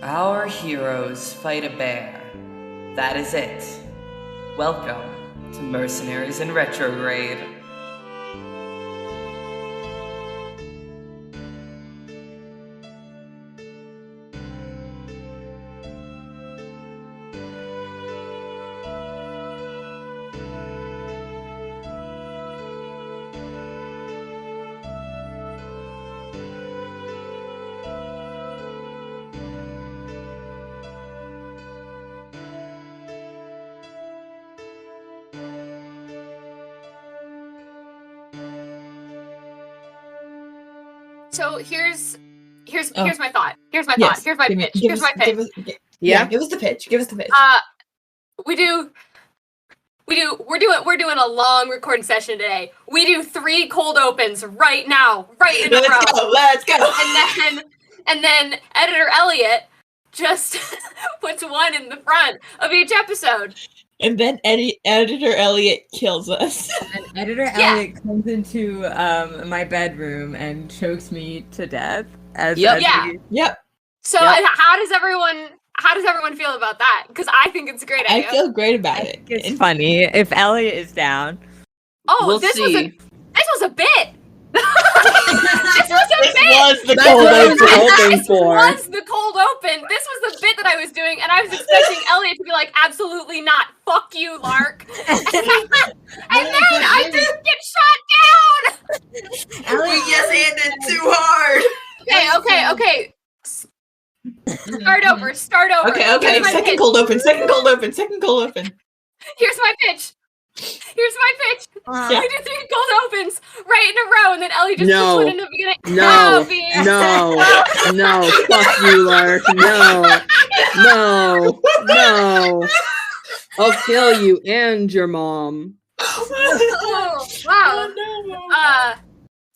Our heroes fight a bear. That is it. Welcome to Mercenaries in Retrograde. So here's my thought. Here's my Yes. thought. Here's my pitch. Here's my pitch. Give us the pitch. Give us the pitch. We're doing a long recording session today. We do 3 cold opens right now, right in a row. Let's go. And then editor Elliot just puts one in the front of each episode. And then editor Elliot kills us. And editor Elliot comes into my bedroom and chokes me to death. Yep. So how does everyone feel about that? Because I think it's a great idea. I feel great about it. It's funny if Elliot is down. Oh, this was a bit. This was the This cold was the cold open. This was the bit that I was doing, and I was expecting Elliot to be like, absolutely not. Fuck you, Lark. and then I just get shot down. We just handed too hard. Okay. Start over. Okay. Here's my Second pitch. cold open. Here's my pitch. Yeah. We do 3 cold opens right in a row, and then Ellie just puts one in the beginning. No, Oh, no, fuck you, Lark. No. I'll kill you and your mom. Oh, wow.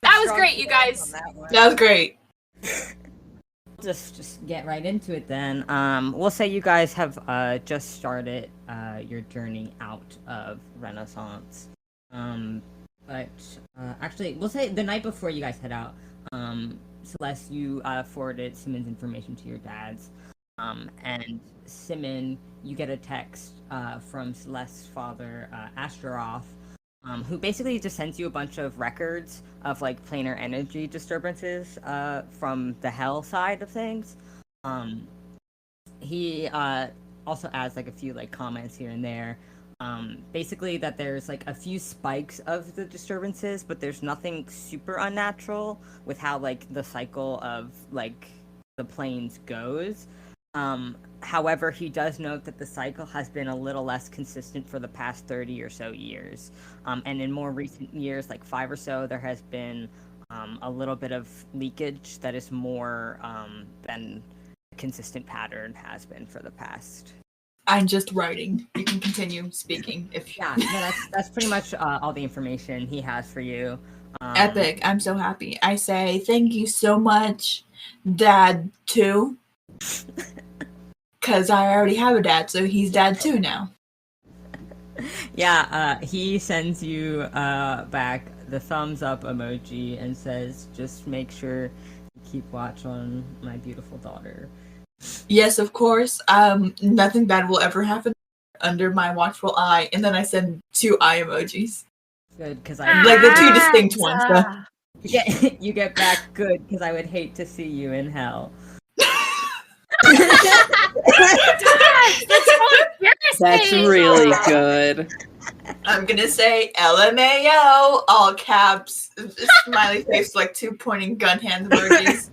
That was great, you guys. That was great. Just get right into it then. We'll say you guys have just started your journey out of Renaissance. But actually, we'll say the night before you guys head out, Celeste, you forwarded Simmon's information to your dads. And Simmon, you get a text from Celeste's father, Astaroth, who basically just sends you a bunch of records of like planar energy disturbances from the hell side of things. He also adds like a few like comments here and there. Basically that there's like a few spikes of the disturbances, but there's nothing super unnatural with how like the cycle of like the planes goes. However, he does note that the cycle has been a little less consistent for the past 30 or so years. And in more recent years, like 5 or so, there has been a little bit of leakage that is more than a consistent pattern has been for the past. I'm just writing. You can continue speaking if you... Yeah, no, that's pretty much all the information he has for you. Epic. I'm so happy. I say thank you so much, Dad, too. Because I already have a dad, so he's dad too now. Yeah, he sends you back the thumbs up emoji and says, just make sure you keep watch on my beautiful daughter. Yes, of course. Nothing bad will ever happen under my watchful eye. And then I send 2 eye emojis. Good, because I... Like the 2 distinct ones, though. You get back good, because I would hate to see you in hell. That's really good. I'm gonna say LMAO, all caps, smiley face, like 2 pointing gun hands emojis.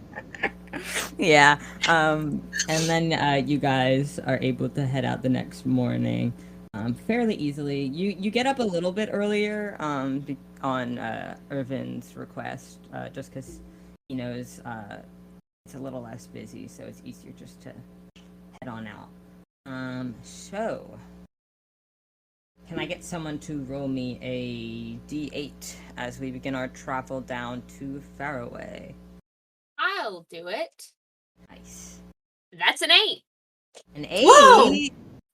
Yeah, and then you guys are able to head out the next morning fairly easily. You get up a little bit earlier on Irvin's request, just because he knows it's a little less busy, so it's easier just to head on out. So can I get someone to roll me a D8 as we begin our travel down to Faraway? I'll do it. Nice. That's an 8. An 8? Whoa!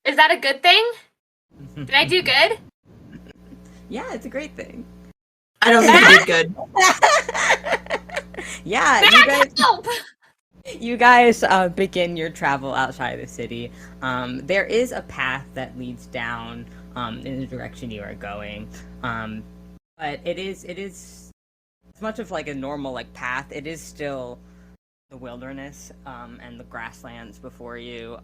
Is that a good thing? Did I do good? Yeah, it's a great thing. I don't think I did good. Yeah, you guys. Help! You guys begin your travel outside of the city. There is a path that leads down in the direction you are going, but it is as much of like a normal like path. It is still the wilderness and the grasslands before you.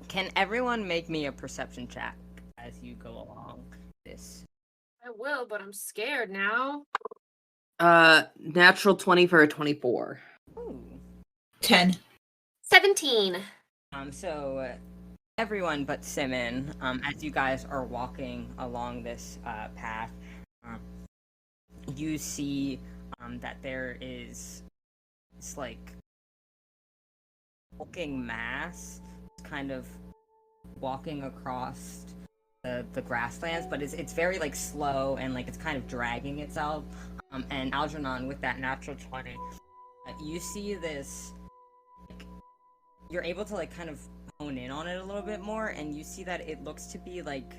Can everyone make me a perception check as you go along this? I will, but I'm scared now. Natural 20 for a 24. Ooh. 10. 17. So everyone but Simmon, as you guys are walking along this path, you see that there is this like hulking mass kind of walking across the grasslands, but it's very like slow and like it's kind of dragging itself. And Algernon, with that natural 20, you see this. Like, you're able to like kind of hone in on it a little bit more, and you see that it looks to be like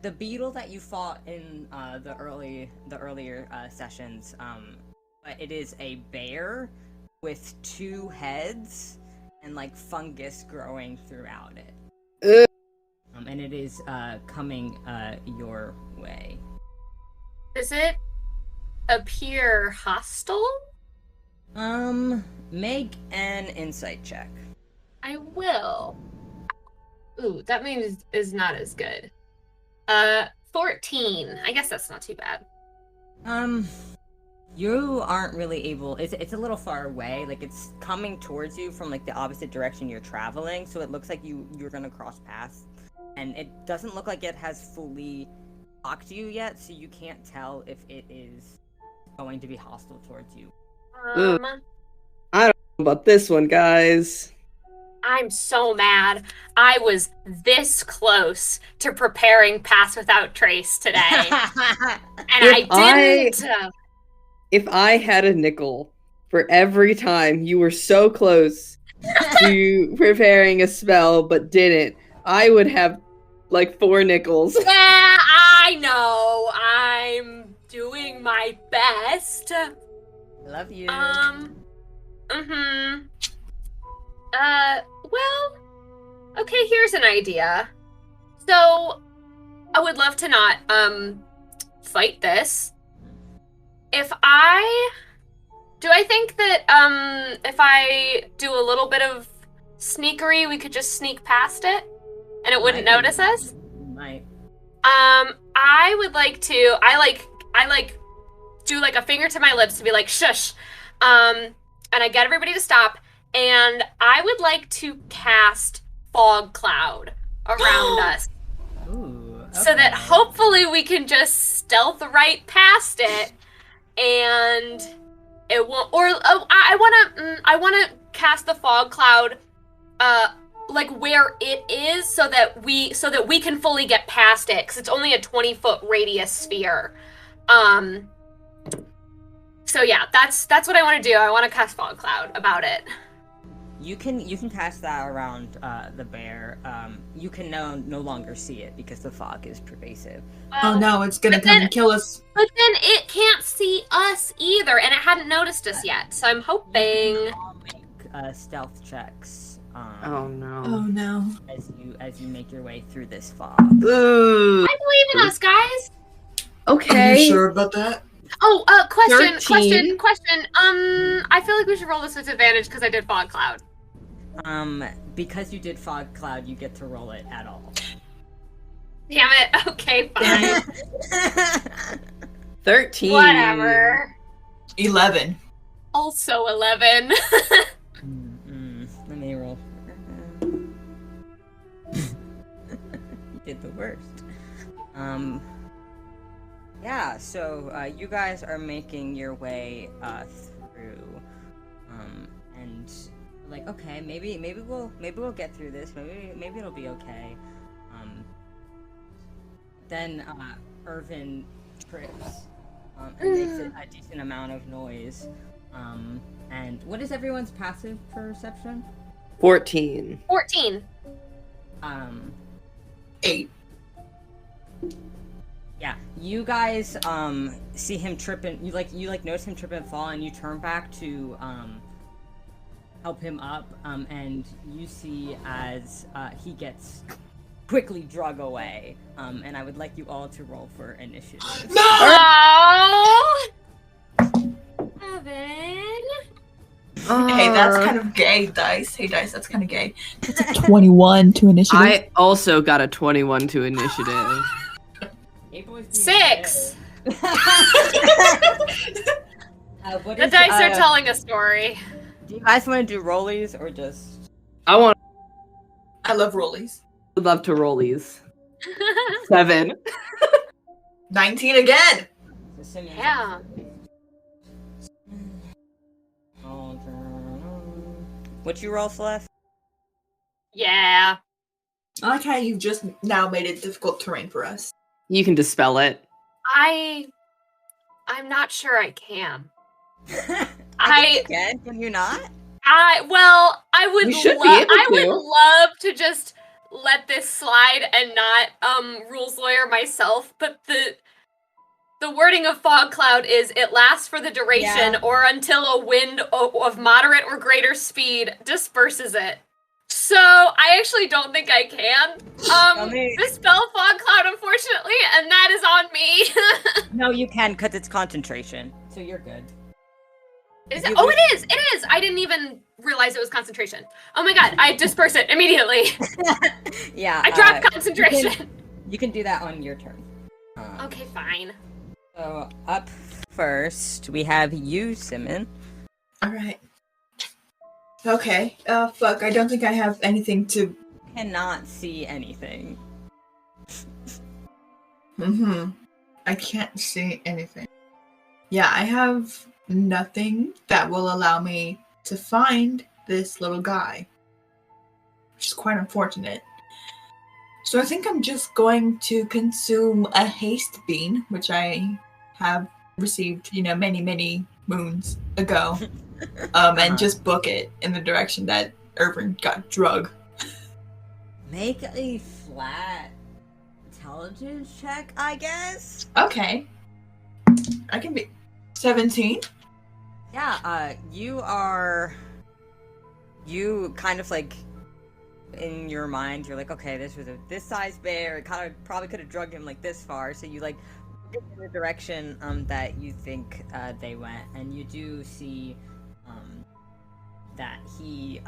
the beetle that you fought in the earlier sessions. But it is a bear with 2 heads and like fungus growing throughout it. And it is coming your way. Does it appear hostile? Make an insight check. I will. Ooh, that means is not as good. 14. I guess that's not too bad. You aren't really able. It's a little far away. Like it's coming towards you from like the opposite direction you're traveling. So it looks like you're gonna cross paths, and it doesn't look like it has fully talked to you yet. So you can't tell if it is going to be hostile towards you. I don't know about this one, guys. I'm so mad. I was this close to preparing Pass Without Trace today, and I didn't. If I had a nickel for every time you were so close to preparing a spell but didn't, I would have like 4 nickels. Yeah, I know. I'm doing my best. Love you. Well, okay, here's an idea. So, I would love to not, fight this. Do I think that, if I do a little bit of sneakery, we could just sneak past it? And it wouldn't notice us? Might. I would like to, I do like a finger to my lips to be like, shush. And I get everybody to stop, and I would like to cast Fog Cloud around us. Ooh, okay. So that hopefully we can just stealth right past it, and it won't. Or I want to cast the Fog Cloud, like where it is, so that we can fully get past it, because it's only a 20-foot radius sphere. So yeah, that's what I want to do. I want to cast Fog Cloud about it. You can cast that around the bear. You can no longer see it because the fog is pervasive. Oh no, it's gonna come and kill us. But then it can't see us either, and it hadn't noticed us yet. So I'm hoping. You can all make stealth checks. Oh no. Oh no. As you make your way through this fog. Ooh. I believe in us, guys. Okay. Are you sure about that? Oh, question. 13. I feel like we should roll this with advantage because I did Fog Cloud. Because you did Fog Cloud, you get to roll it at all. Damn it. Okay, fine. 13. Whatever. 11. Also 11. Let me roll. You did the worst. Yeah, so you guys are making your way through, and like, okay, maybe we'll get through this. Maybe it'll be okay. Then Irvin trips and makes a decent amount of noise. And what is everyone's passive perception? 14. 14. 8. Yeah, you guys see him trip and you notice him trip and fall, and you turn back to help him up, and you see as he gets quickly drug away. And I would like you all to roll for initiative. No! Oh! Evan. Hey, that's kind of gay, Dice. Hey, Dice, that's kind of gay. It's a 21 to initiative. I also got a 21 to initiative. 6. What The is, dice are telling a story. do you guys want to do rollies or just... I love rollies. would love to roll these. 7. 19 again! Yeah. What you roll, Celeste? Yeah. I like how you've just now made it difficult terrain for us. You can dispel it. I'm not sure I can. I can you not? I would You should be able I to. would love to just let this slide and not rules lawyer myself, but the wording of fog cloud is it lasts for the duration or until a wind of moderate or greater speed disperses it. So I actually don't think I can dispel fog cloud, unfortunately, and that is on me. No, you can because it's concentration, so you're good. Is it? Oh, it is! It is! I didn't even realize it was concentration. Oh my god, I disperse it immediately. Yeah. I drop concentration. You can do that on your turn. Okay, fine. So up first, we have you, Simmon. Alright. Okay. Fuck, I don't think I have anything to... Cannot see anything. I can't see anything. Yeah, I have nothing that will allow me to find this little guy. Which is quite unfortunate. So I think I'm just going to consume a haste bean, which I have received, many, many moons ago. And just book it in the direction that Irvin got drug. Make a flat intelligence check, I guess? Okay. I can be 17. Yeah, you kind of like, in your mind, you're like, okay, this was this size bear, it kind of probably could have drugged him like this far, so you like get in the direction that you think they went, and you do see that he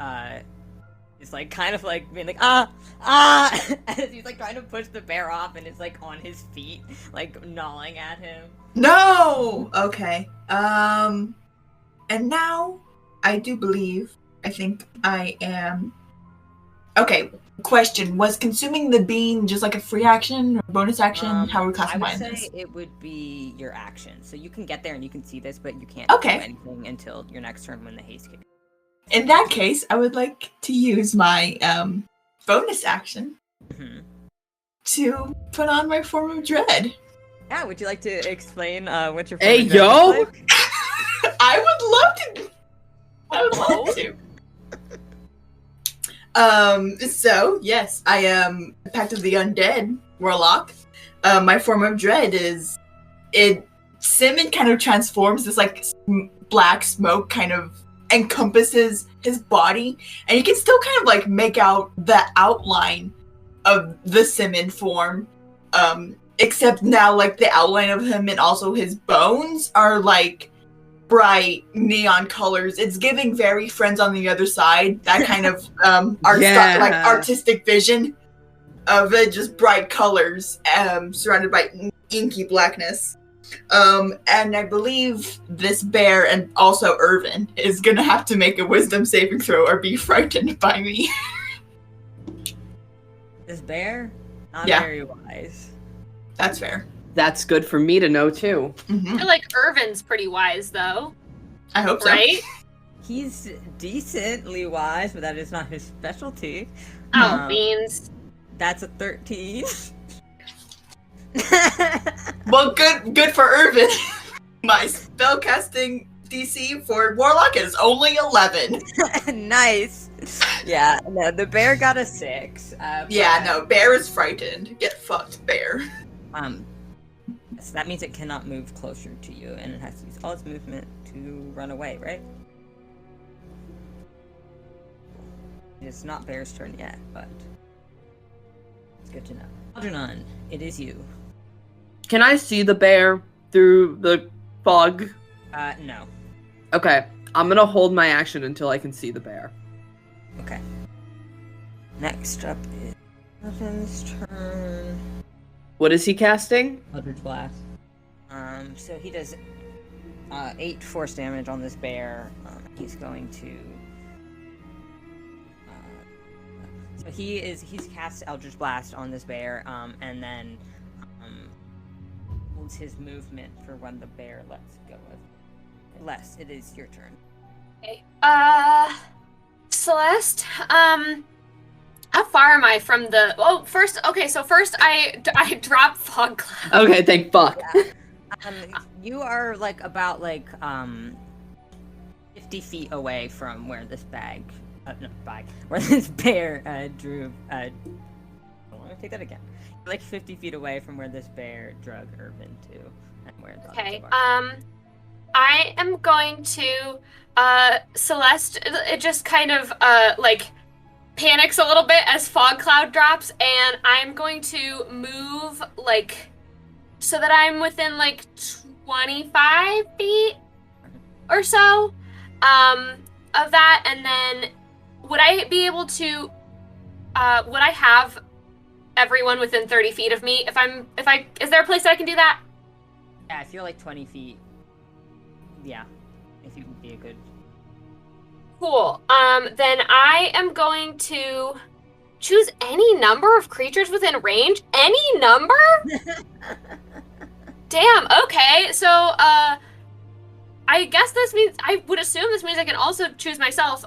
is like kind of like being like as he's like trying to push the bear off, and it's like on his feet, like gnawing at him. No! Okay. And now I do believe, I think I am... Okay, question. Was consuming the bean just like a free action or bonus action? How are we classifying I would this? say it would be your action. So you can get there and you can see this, but you can't Okay. do anything until your next turn when the haste kicks. In that case, I would like to use my bonus action to put on my form of dread. Yeah, would you like to explain what your Hey, form of dread yo! looks like? I would love to. I would love to. So yes, I am Pact of the Undead Warlock. My form of dread is Simmon kind of transforms this like black smoke kind of encompasses his body, and you can still kind of like make out the outline of the Simmon form. Except now like the outline of him and also his bones are like bright neon colors. It's giving very Friends on the Other Side, that kind of like artistic vision of it, just bright colors surrounded by inky blackness. And I believe this bear and also Irvin is gonna have to make a wisdom saving throw or be frightened by me. This bear? Not Yeah. very wise. That's fair. That's good for me to know too. I feel like Irvin's pretty wise, though. I hope so. Right? He's decently wise, but that is not his specialty. Oh, beans. That's a 13. Well, good for Irvin. My spellcasting DC for Warlock is only 11. Nice. Yeah, no, the bear got a 6. Yeah, no, bear is frightened. Get fucked, bear. So that means it cannot move closer to you, and it has to use all its movement to run away, right? It's not Bear's turn yet, but it's good to know. Algernon, it is you. Can I see the bear through the fog? No. Okay, I'm gonna hold my action until I can see the bear. Okay. Next up is Evan's turn. What is he casting? Eldritch Blast. So he does 8 force damage on this bear. He's going to. So he's cast Eldritch Blast on this bear, and then holds his movement for when the bear lets go of. Celeste, it is your turn. Okay. Celeste, how far am I from the... Oh, first I drop Fog Cloud. Okay, thank fuck. Yeah. You are, like, about, like, 50 feet away from where this where this bear, drew, I want to take that again. You're, like, 50 feet away from where this bear drug Irvin to, and where the Okay, others are. I am going to, Celeste, it just kind of, like, panics a little bit as Fog Cloud drops, and I'm going to move, like, so that I'm within, like, 25 feet or so, of that, and then would I be able to, would I have everyone within 30 feet of me? Is there a place that I can do that? Yeah, if you're, like, 20 feet, yeah, if you would be a good... Cool. Then I am going to choose any number of creatures within range. Any number? Damn, okay. So, I guess this means, I would assume this means I can also choose myself.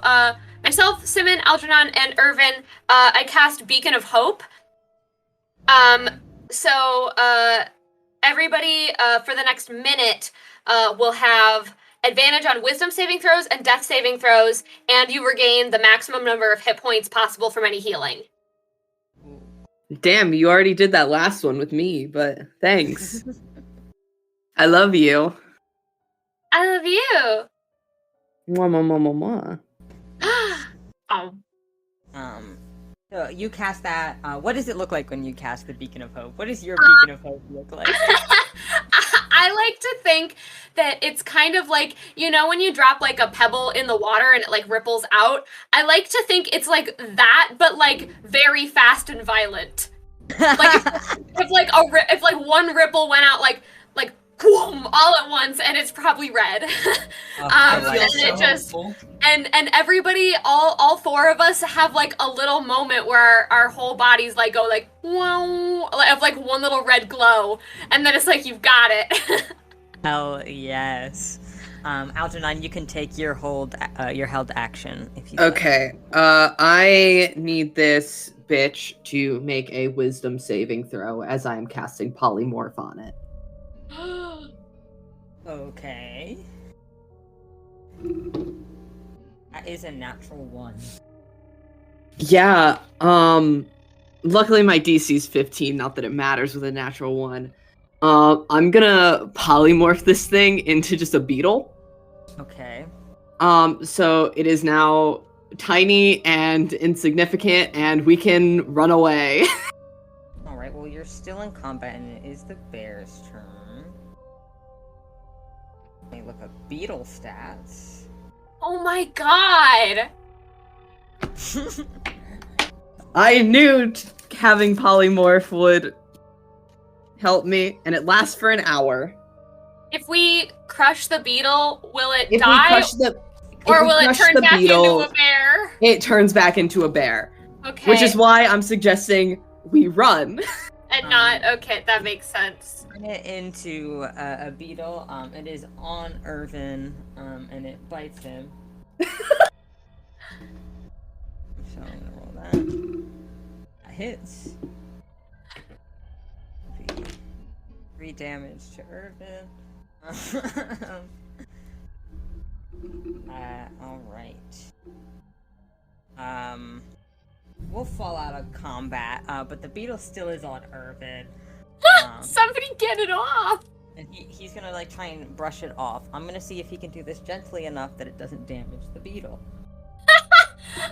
Myself, Simmon, Algernon, and Irvin, I cast Beacon of Hope. So, everybody, for the next minute, will have advantage on wisdom saving throws and death saving throws, and you regain the maximum number of hit points possible from any healing. Damn, you already did that last one with me, but thanks. I love you. I love you. Mwah, mwah, mwah, mwah, mwah. Oh. So you cast that. What does it look like when you cast the Beacon of Hope? What does your Beacon of Hope look like? I like to think that it's kind of like, you know, when you drop like a pebble in the water and it like ripples out. I like to think it's like that, but like very fast and violent. Like if one ripple went out like boom, all at once, and it's probably red. And it just and everybody, all four of us have like a little moment where our whole bodies like go like wow, of like one little red glow, and then it's like you've got it. Hell yes. Algernon, you can take your held action if you. Okay. I need this bitch to make a wisdom saving throw as I am casting polymorph on it. Okay. That is a natural 1. Yeah, luckily my DC's 15, not that it matters with a natural 1. I'm gonna polymorph this thing into just a beetle. Okay. So it is now tiny and insignificant, and we can run away. Alright, well you're still in combat, and it is the bear's turn. Let me look up beetle stats. Oh my god! I knew having polymorph would help me, and it lasts for an hour. If we crush the beetle, will it If die? we crush the Or will it turn back into a bear? It turns back into a bear. Okay. Which is why I'm suggesting we run. And not, okay, that makes sense. Turn it into a beetle. It is on Irvin, and it bites him. So I'm gonna roll that. That hits. 3 damage to Irvin. Alright. We'll fall out of combat, but the beetle still is on Irvin. Somebody get it off! And he's gonna like try and brush it off. I'm gonna see if he can do this gently enough that it doesn't damage the beetle.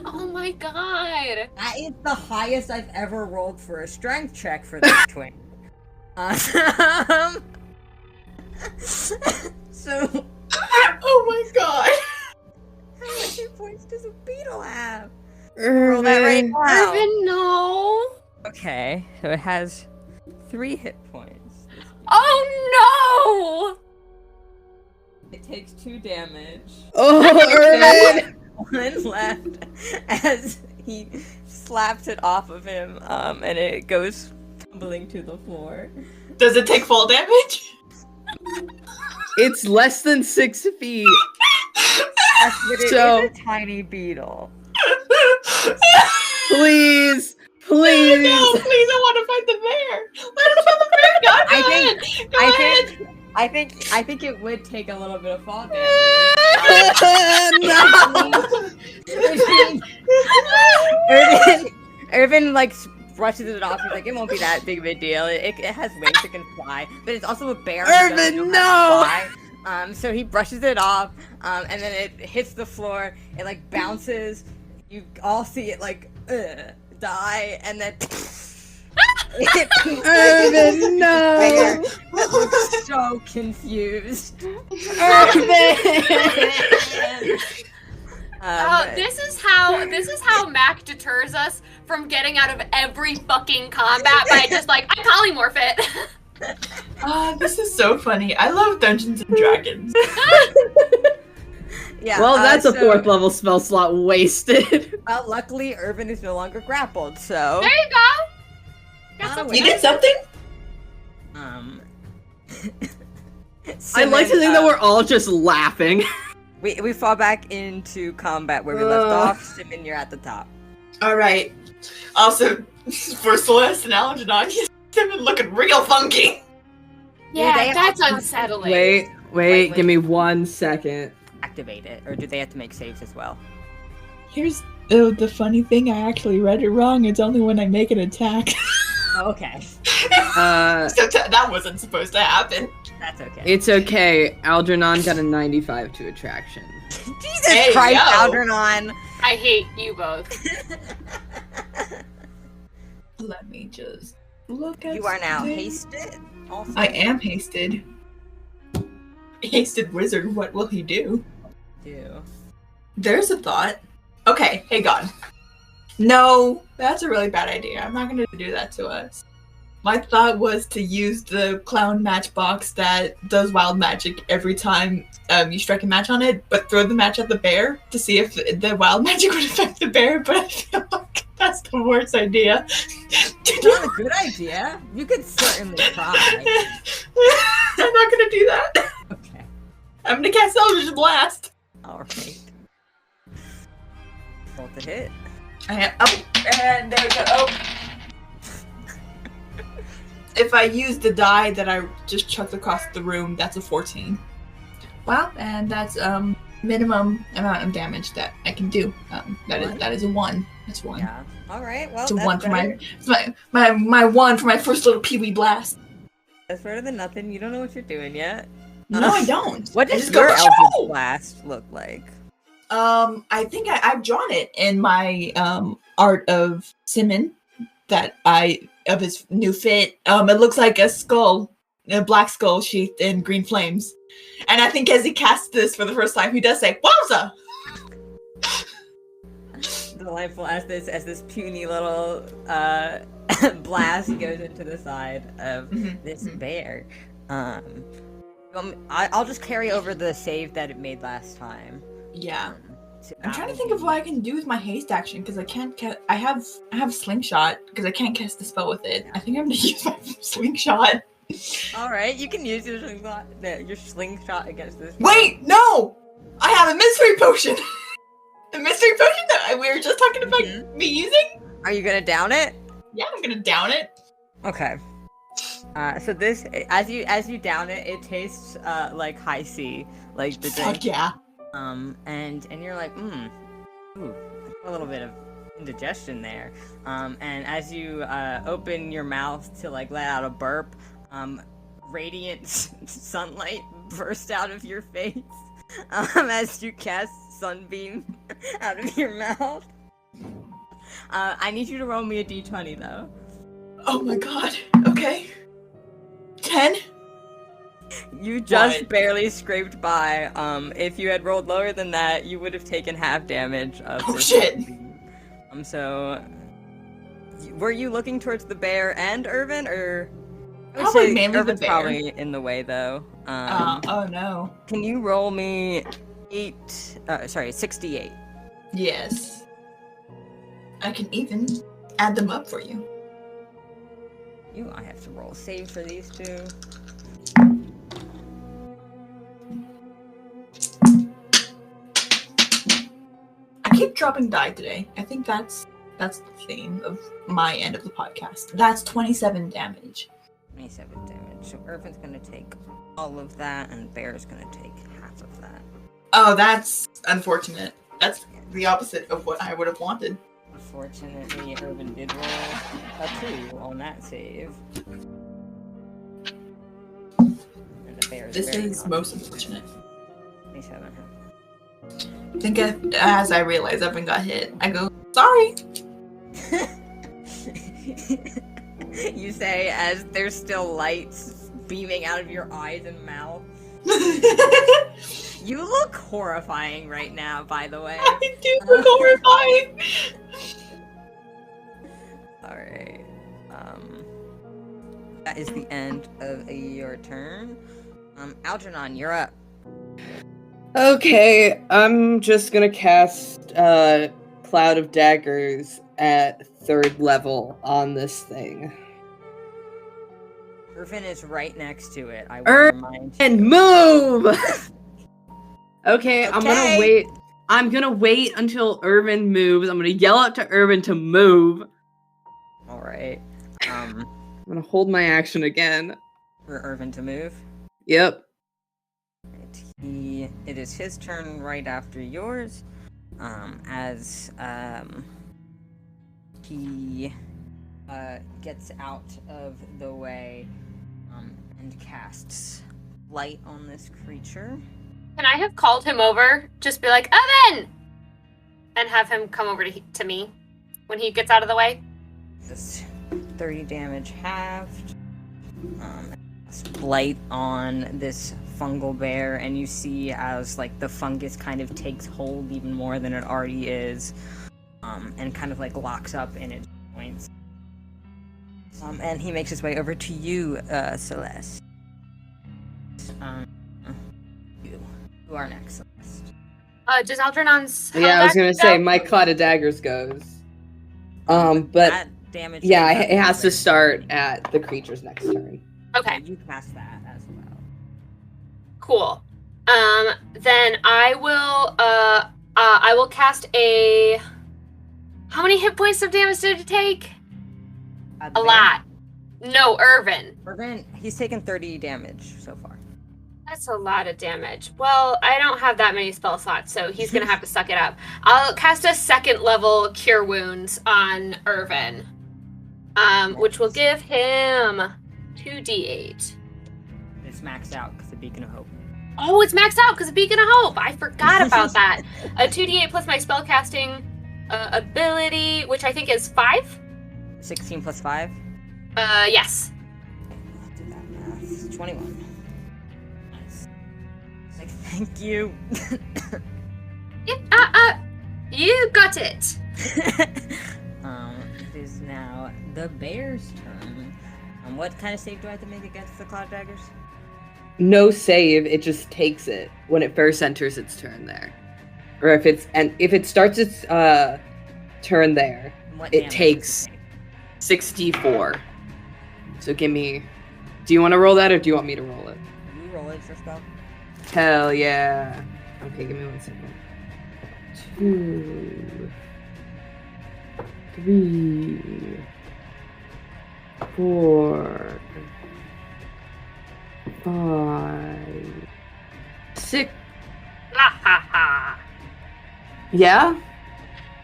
Oh my god. That is the highest I've ever rolled for a strength check for this twin. So, Oh my god. how many hit points does a beetle have? Irvin. Roll that right now. Irvin, no. Okay, so it has 3 hit points. Oh It takes 2 damage. Oh, Irvin! 1 left as he slaps it off of him, and it goes tumbling to the floor. Does it take full damage? It's less than 6 feet. But it So- is a tiny beetle. Please, please. No, please, I want to fight the bear. Let us fight the bear. God, I think it would take a little bit of fall damage. No. Irvin like brushes it off. He's like, it won't be that big of a deal. It has wings, it can fly, but it's also a bear. who doesn't Irvin, know how to no! fly. So he brushes it off, and then it hits the floor. It like bounces. You all see it like die, and then Irvin, bear no. looks so confused. Irvin. This is how Mac deters us from getting out of every fucking combat by just like, I polymorph it. This is so funny. I love Dungeons and Dragons. Yeah. Well, that's a so- 4th level spell slot wasted. Well, luckily, Irvin is no longer grappled, so. There you go. Got some You did something? I like to think Simmon, that we're all just laughing. we fall back into combat where we left off. Simmon, you're at the top. All right. Also, for Celeste and Algernon, he's been looking real funky. Yeah, they that's have- unsettling. Wait, give me 1 second. Activate it, or do they have to make saves as well? Here's the funny thing. I actually read it wrong. It's only when I make an attack. Oh, okay, That wasn't supposed to happen. that's okay. It's okay. Algernon got a 95 to attraction. Jesus Hey, Christ, yo. Algernon! I hate you both. Let me just look at You are now something. hasted. Also. I am hasted. Hasted wizard, what will he do? do. There's a thought. Okay, hey God. No, that's a really bad idea. I'm not gonna do that to us. My thought was to use the clown matchbox that does wild magic every time you strike a match on it, but throw the match at the bear to see if the wild magic would affect the bear, but I feel like that's the worst idea. It's not a good idea. You could certainly try. I'm not gonna do that. Okay. I'm gonna cast Eldritch Blast. Alright. Roll to hit. I am up, and there we go. Oh. If I use the die that I just chucked across the room, that's a 14. Wow, and that's minimum amount of damage that I can do. That is a 1. That's 1. Yeah. Alright, well, It's a that's 1 for better. my 1 for my first little peewee blast. That's better than nothing. You don't know what you're doing yet. No, I don't. What I does just go, your "Pachoo!" Eldritch Blast look like? I think I've drawn it in my art of Simmon of his new fit. It looks like a skull, a black skull sheathed in green flames. And I think as he casts this for the first time, he does say, "Wowza!" Delightful as this puny little blast goes into the side of this bear. I'll just carry over the save that it made last time. Yeah. I'm trying to think of what I can do with my haste action because I can't. I have slingshot because I can't cast the spell with it. I think I'm gonna use my slingshot. All right, you can use your slingshot against this. Wait, no! I have a mystery potion. The mystery potion that we were just talking about me using. Are you gonna down it? Yeah, I'm gonna down it. Okay. So this, as you down it, it tastes like high C, like the drink. Fuck yeah. And you're like, ooh, a little bit of indigestion there. And as you open your mouth to like let out a burp, radiant sunlight bursts out of your face as you cast sunbeam out of your mouth. I need you to roll me a d20 though. Oh my god. Okay. 10? You just What? barely scraped by. If you had rolled lower than that, you would have taken half damage of Oh this shit. beam. So were you looking towards the bear and Irvin, or I would Probably say mainly the Irvin's bear. probably in the way though. Oh no. Can you roll me 68? Yes. I can even add them up for you. I have to roll a save for these two. I keep dropping die today. I think that's the theme of my end of the podcast. That's 27 damage. 27 damage. So Irvin's gonna take all of that, and Bear's gonna take half of that. Oh, that's unfortunate. That's the opposite of what I would have wanted. Unfortunately, Irvin did roll a 2 on that save. And the Bear's This very is most unfortunate. 27. I think as I realize I've been got hit, I go, sorry. You say as there's still lights beaming out of your eyes and mouth. You look horrifying right now, by the way. I do look horrifying. Alright. That is the end of your turn. Algernon, you're up. Okay, I'm just gonna cast Cloud of Daggers at 3rd level on this thing. Irvin is right next to it. I will Irvin, remind you. And move! Okay, I'm gonna wait. I'm gonna wait until Irvin moves. I'm gonna yell out to Irvin to move. Alright. I'm gonna hold my action again. For Irvin to move. Yep. It is his turn right after yours. As he gets out of the way and casts light on this creature. Can I have called him over? Just be like, Evan! And have him come over to me when he gets out of the way? This 30 damage halved. Light on this fungal bear, and you see as like the fungus kind of takes hold even more than it already is, and kind of like locks up in its joints. And he makes his way over to you, Celeste. You are next, Celeste. Does Algernon's Yeah, I was gonna say go? my Cloud of Daggers goes. But that damage. yeah, it has to start at the creature's next turn. Okay, You cast that as well. cool. Then I will cast a... How many hit points of damage did it take? A lot. No, Irvin. Irvin, he's taken 30 damage so far. That's a lot of damage. Well, I don't have that many spell slots, so he's gonna have to suck it up. I'll cast a 2nd level Cure Wounds on Irvin, which will give him 2d8. It's maxed out because of Beacon of Hope. Oh, it's maxed out because of Beacon of Hope. I forgot about that. A 2d8 plus my spellcasting ability, which I think is 5. 16 plus 5. Yes. I'll do that math. 21. Nice. Like, thank you. Yeah, you got it. It is now the bear's turn. What kind of save do I have to make against the Cloud Daggers? No save, it just takes it when it first enters its turn there. Or if it starts its turn there, What it damage takes does it take? 64. So give me... Do you want to roll that, or do you want me to roll it? You roll it, your spell. Hell yeah. Okay, give me 1 second. 2... 3... 4... 5... 6... Ha ha ha. Yeah?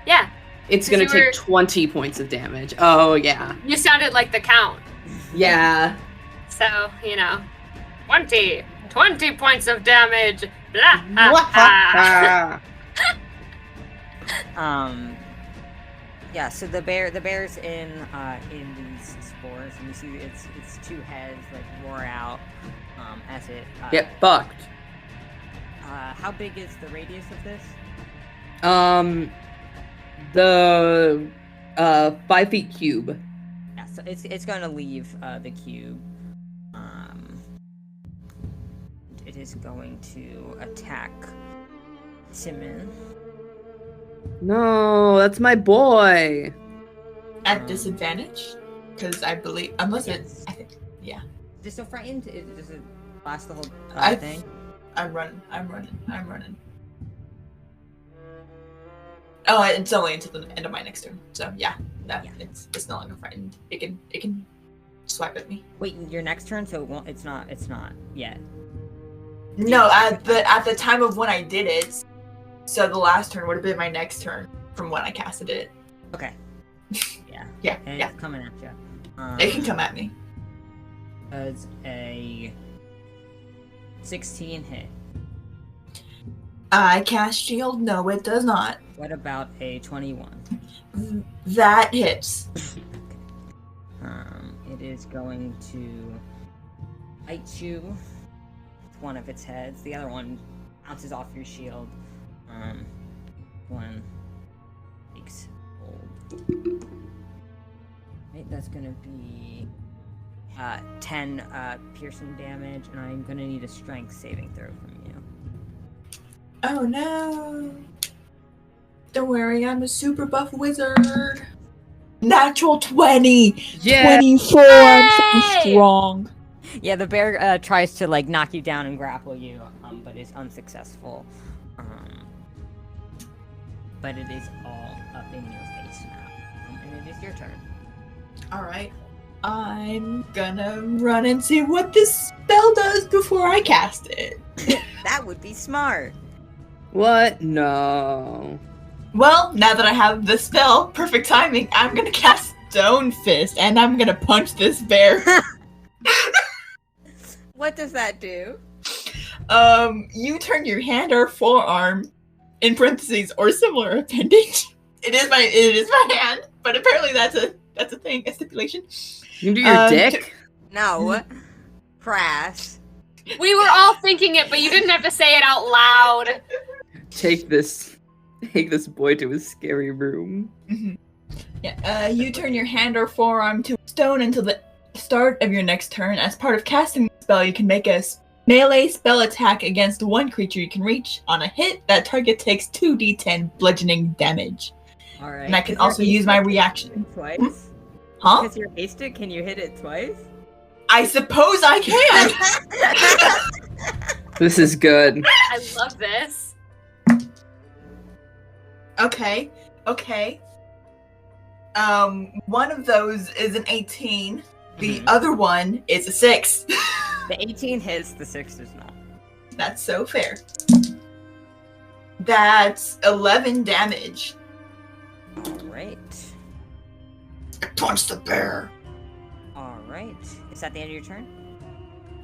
Yeah, It's gonna 'Cause you take were- 20 points of damage. Oh, yeah. you sounded like the count. Yeah. So, 20 points of damage. Blah, ha, ha. Yeah, so the bear's in these spores, and you see its two heads like roar out as it Get fucked. How big is the radius of this? The 5 feet cube. Yeah, so it's gonna leave the cube. It is going to attack Simmon. No, that's my boy. At disadvantage? Because I believe, unless it's, I think, yeah. Just so frightened? Does it last the whole thing? I'm running. Oh, it's only until the end of my next turn. So yeah, it's no longer frightened. It can swipe at me. Wait, your next turn? So it won't. It's not yet. No, at the time of when I did it. So the last turn would have been my next turn from when I casted it. Okay. Yeah. Yeah. And yeah. It's coming at you. It can come at me. Does a 16 hit? I cast shield. No, it does not. What about a 21? That hits. It is going to bite you with one of its heads. The other one bounces off your shield. One takes hold. Right, that's gonna be 10 piercing damage, and I'm gonna need a strength saving throw from you. Oh no! Don't worry, I'm a super buff wizard. Natural 20. Yeah. 24. I'm so strong. Yeah, the bear tries to like knock you down and grapple you, but is unsuccessful. But it is all up in your face now, and it is your turn. All right. I'm gonna run and see what this spell does before I cast it. That would be smart. What? No. Well, now that I have the spell, perfect timing, I'm gonna cast Stone Fist, and I'm gonna punch this bear. What does that do? You turn your hand or forearm, in parentheses, or similar appendage. It is my hand, but apparently that's a thing, a stipulation. You can do your dick? No. Crash. We were all thinking it, but you didn't have to say it out loud. Take this boy to his scary room. Mm-hmm. Yeah. You turn your hand or forearm to stone until the start of your next turn. As part of casting the spell, you can make a melee spell attack against one creature you can reach. On a hit, that target takes 2d10 bludgeoning damage. All right. And I can also use my reaction. Twice? Huh? Because you're hasted, can you hit it twice? I suppose I can! This is good. I love this. Okay. One of those is an 18. The other one is a 6. The 18 hits, the 6 does not. That's so fair. That's 11 damage. Alright. Punch the bear. Alright. Is that the end of your turn?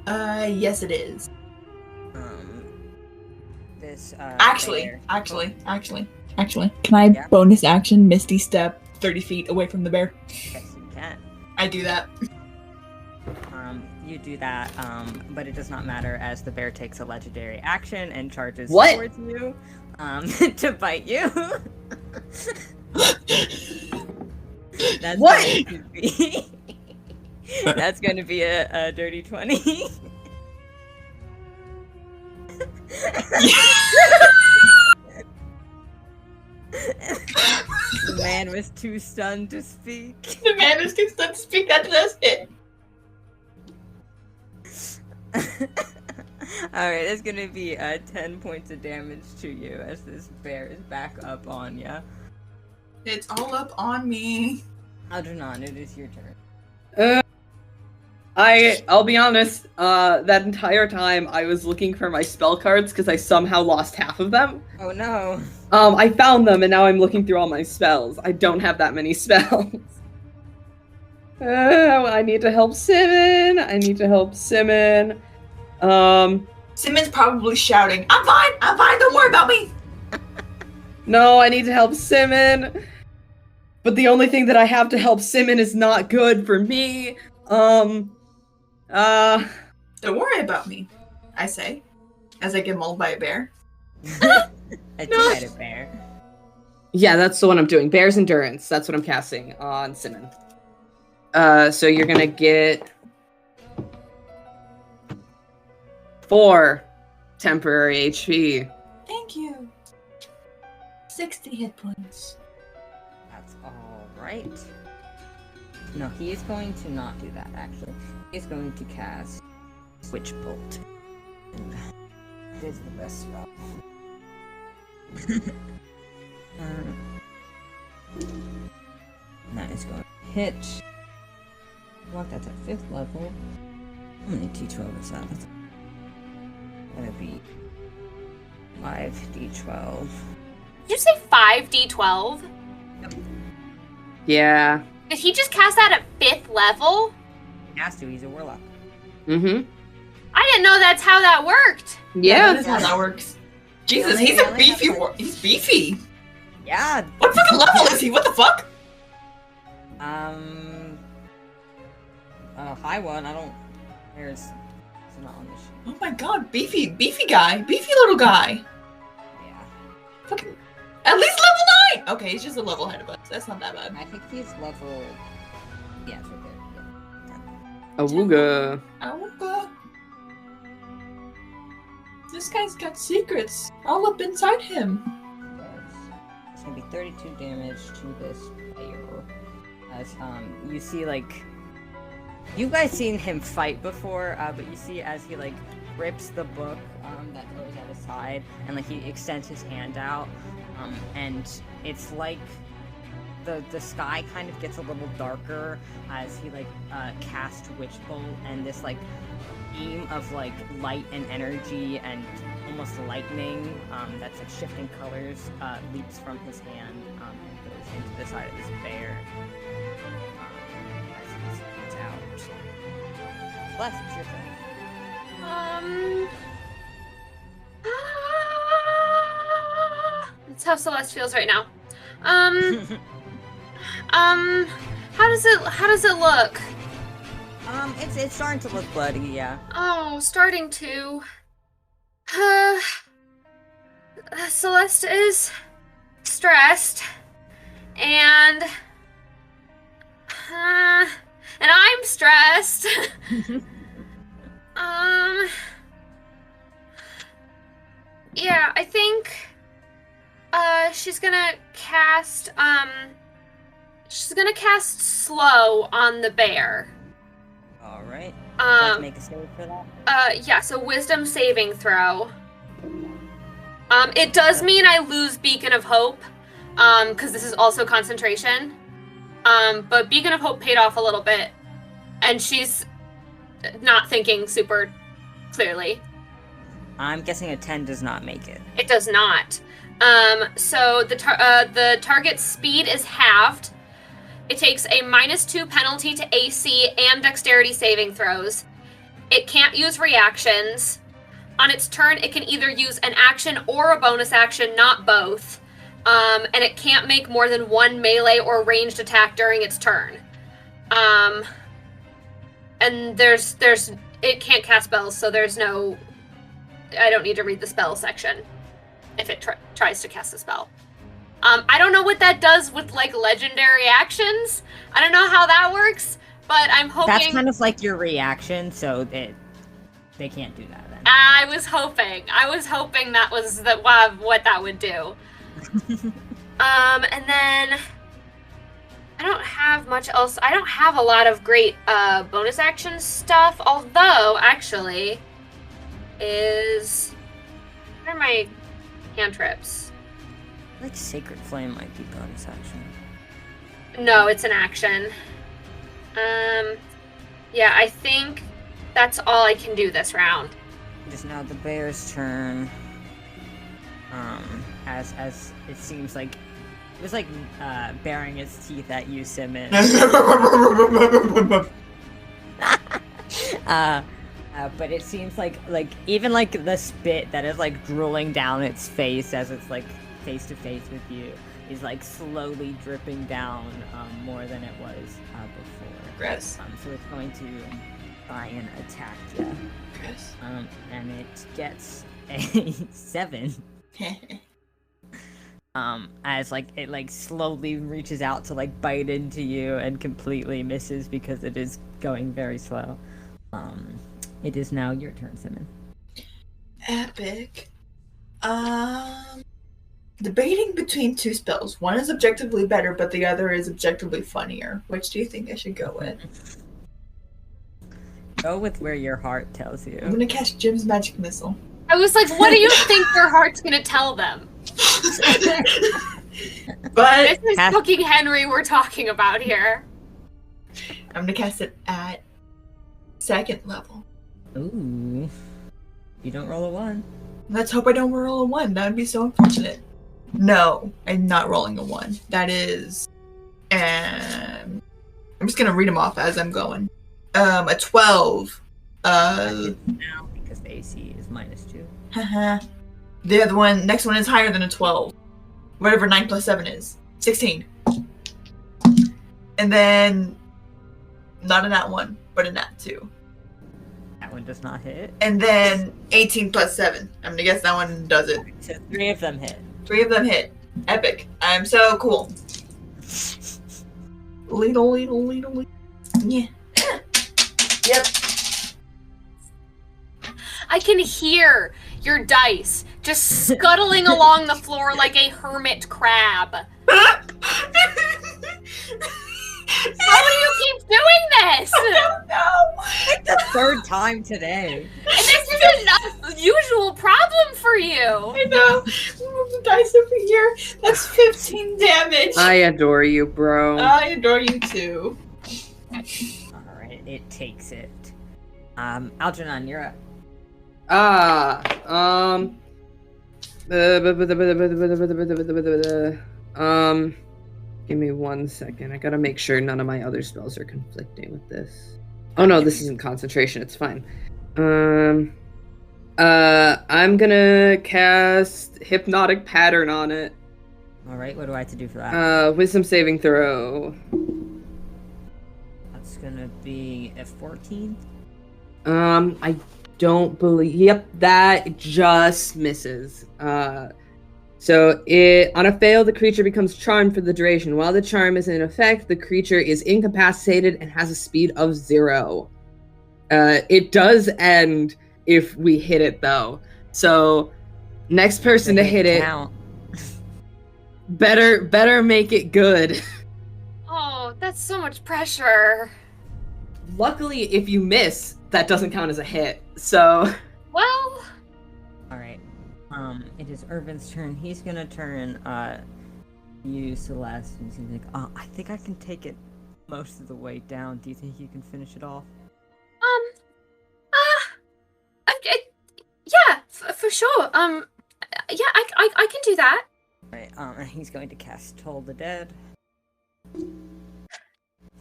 Yes it is. This, Actually. Can I Yeah. bonus action Misty Step 30 feet away from the bear? Yes, you can. I do that. You do that, but it does not matter as the bear takes a legendary action and charges What? towards you, to bite you. That's What? Going to be that's going to be a dirty 20. The man was too stunned to speak. The man is too stunned to speak. That does it. Alright, it's gonna be 10 points of damage to you as this bear is back up on ya. It's all up on me. Algernon, it is your turn. I'll be honest, that entire time I was looking for my spell cards because I somehow lost half of them. Oh no. I found them and now I'm looking through all my spells. I don't have that many spells. I need to help Simmon. Simmons probably shouting, I'm fine, don't worry about me. No, I need to help Simmon. but the only thing that I have to help Simmon is not good for me. Don't worry about me, I say, as I get mauled by a bear. A two-headed bear. Yeah, that's the one I'm doing. Bear's Endurance. That's what I'm casting on Simmon. So you're gonna get 4 temporary HP. Thank you. 60 hit points. That's all right. No, he is going to not do that, actually. He's going to cast Witch Bolt. It is the best spell. That is going to hit. Well, that's at 5th level. How many D12 is that? That's gonna be 5d12. Did you say 5d12? Yeah. Did he just cast that at 5th level? He has to, he's a warlock. Mm-hmm. I didn't know that's how that worked. Yeah. That's how that works. Jesus, Yeah, he's yeah, a beefy he's beefy. Yeah. What fucking level is he? What the fuck? A high one, I don't... It's not on this sheet. Oh my god, beefy guy. Beefy little guy. Yeah. Fucking... At least level 9! Okay, he's just a level ahead of us. That's not that bad. I think he's level... Yeah, it's right there. Yeah. Awooga. Awooga. This guy's got secrets all up inside him. It's gonna be 32 damage to this player. As, you see, like... You guys seen him fight before, but you see as he, like, rips the book, that goes at his side, and, like, he extends his hand out, and it's like the sky kind of gets a little darker as he, like, casts Witch Bolt, and this, like, beam of, like, light and energy and almost lightning, that's, like, shifting colors, leaps from his hand, and goes into the side of this bear. As he spits out. Celeste, it's your turn. That's how Celeste feels right now. How does it look? It's starting to look bloody, yeah. Oh, starting to. Celeste is stressed, and I'm stressed. Yeah, I think she's gonna cast slow on the bear. All right. Let's make a save for that. Yeah, so wisdom saving throw. It does mean I lose Beacon of Hope, because this is also concentration. But Beacon of Hope paid off a little bit, and she's not thinking super clearly. I'm guessing a 10 does not make it. It does not. So the target's speed is halved. It takes a -2 penalty to AC and dexterity saving throws. It can't use reactions. On its turn, it can either use an action or a bonus action, not both. And it can't make more than one melee or ranged attack during its turn. And it can't cast spells, so there's no... I don't need to read the spell section if it tries to cast a spell. I don't know what that does with, like, legendary actions. I don't know how that works, but I'm hoping... That's kind of like your reaction, so they can't do that then. I was hoping that was what that would do. And then I don't have much else. I don't have a lot of great bonus action stuff, although actually what are my cantrips? Like Sacred Flame might be bonus action. No, it's an action. Yeah, I think that's all I can do this round. It is now the bear's turn. As it seems like it was like baring its teeth at you, Simmon. But it seems like even like the spit that is like drooling down its face as it's like face to face with you is like slowly dripping down more than it was before. Gross. So it's going to try and attack you. Gross. And it gets a 7. As like it like slowly reaches out to like bite into you and completely misses because it is going very slow. It is now your turn, Simmon. Epic. Debating between two spells. One is objectively better, but the other is objectively funnier. Which do you think I should go with? Go with where your heart tells you. I'm gonna cast Jim's Magic Missile. I was like, what do you think your heart's gonna tell them? But This is fucking Henry we're talking about here. I'm gonna cast it at 2nd level. Ooh. You don't roll a 1. Let's hope I don't roll a 1. That would be so unfortunate. No, I'm not rolling a 1. That is... I'm just gonna read them off as I'm going. A 12. Now, because the AC is -2. Haha. The other one, next one is higher than a 12. Whatever 9 plus 7 is. 16. And then... Not a nat 1, but a nat 2. That one does not hit. And then 18 plus 7. I'm gonna guess that one does it. So 3 of them hit. 3 of them hit. Epic. I'm so cool. Leedle. Yeah. Yep. I can hear your dice just scuttling along the floor like a hermit crab. How do you keep doing this? I don't know. Like the 3rd time today. And this is an unusual problem for you. I know. Move the dice over here. That's 15 damage. I adore you, bro. I adore you too. Alright, it takes it. Algernon, you're up. Give me 1 second. I gotta make sure none of my other spells are conflicting with this. Oh no, this isn't concentration. It's fine. I'm gonna cast Hypnotic Pattern on it. Alright, what do I have to do for that? Wisdom saving throw. That's gonna be a 14. I don't believe. Yep, that just misses. So on a fail, the creature becomes charmed for the duration. While the charm is in effect, the creature is incapacitated and has a speed of 0. It does end if we hit it though. So next person to hit it, better make it good. Oh, that's so much pressure. Luckily, if you miss, that doesn't count as a hit. So Well, Alright. It is Irvin's turn. He's gonna turn you, Celeste, and he's gonna be like, I think I can take it most of the way down. Do you think you can finish it off? yeah, for sure. Yeah, I can do that. Right, and he's going to cast Toll the Dead.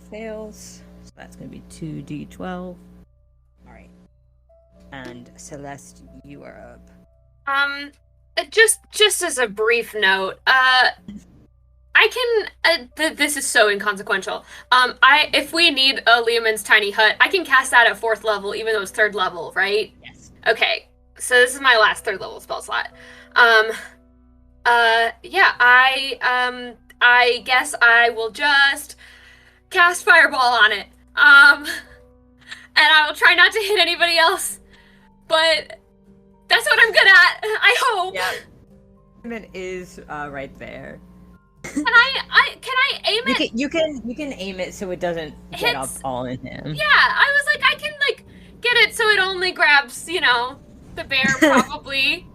Fails. So that's gonna be 2d12. Alright. And Celeste, you are up. Just as a brief note, I can. This is so inconsequential. If we need a Leomund's tiny hut, I can cast that at 4th level, even though it's 3rd level, right? Yes. Okay, so this is my last 3rd level spell slot. Yeah, I guess I will just cast Fireball on it. And I will try not to hit anybody else, but that's what I'm good at. I hope. Yeah. Simmon is right there. Can I aim it? You can aim it so it doesn't get up all in him. Yeah, I was like, I can like get it so it only grabs, the bear probably.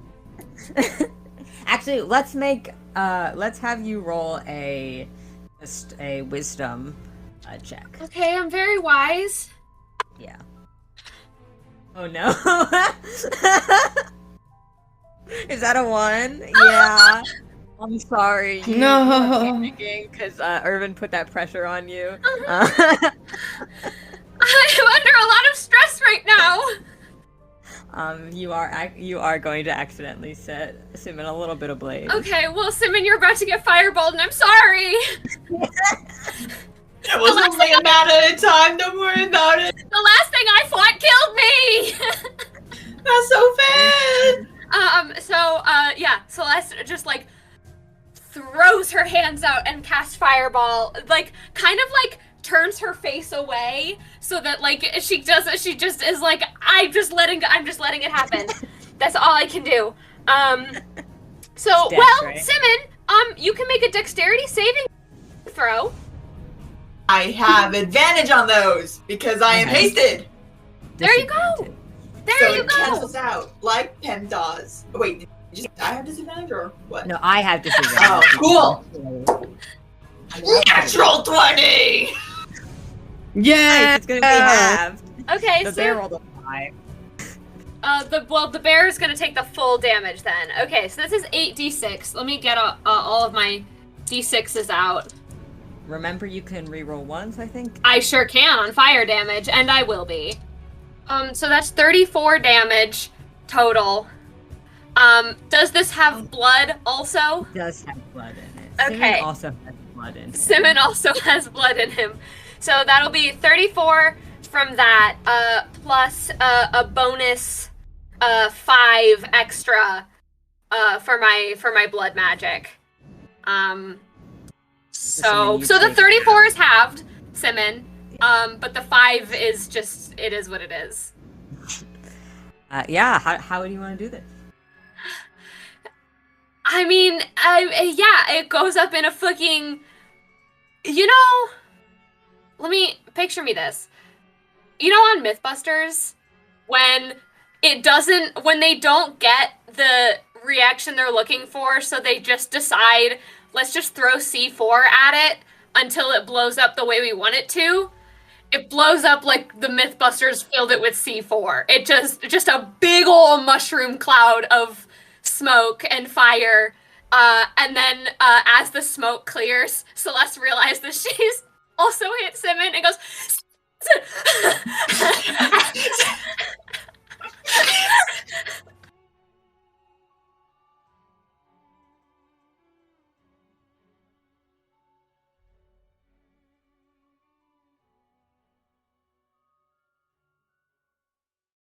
Actually, let's have you roll a wisdom check. Okay, I'm very wise. Yeah. Oh no. Is that a 1? Yeah. I'm sorry. No. Because Irvin put that pressure on you. I'm under a lot of stress right now. You are going to accidentally set Simmon a little bit ablaze. Okay, well, Simmon, you're about to get fireballed, and I'm sorry. It was only a matter of time. Don't worry about it. The last thing I fought killed me. That's so bad. Yeah, Celeste just like throws her hands out and casts fireball, like kind of like turns her face away so that like she just is like, I'm just letting it happen. That's all I can do. Right? Simmon, you can make a dexterity saving throw. I have advantage on those because I am hasted. There you go. There So you it go. cancels out like Pen does. Oh, wait, I have disadvantage or what? No, I have to figure Oh, cool. Natural 20! Yeah. It's gonna be halved. Okay, The so bear rolled a 5. the bear is gonna take the full damage then. Okay, so this is 8d6. Let me get all of my d6s out. Remember, you can reroll once, I think? I sure can on fire damage, and I will be. So that's 34 damage total. Does this have blood also? It does have blood in it. Okay. Simmon also has blood in him. Simmon also has blood in him. So that'll be 34 from that, plus a bonus 5 extra for my blood magic. So the 34 is halved, Simmon. But the 5 is just, it is what it is. Yeah, how do you want to do this? I mean, yeah, it goes up in a fucking, let me picture me this. On Mythbusters, when they don't get the reaction they're looking for, so they just decide, let's just throw C4 at it until it blows up the way we want it to. It blows up like the Mythbusters filled it with C4. It just a big ol' mushroom cloud of smoke and fire. And then as the smoke clears, Celeste realizes that she's also hit Simmon and goes,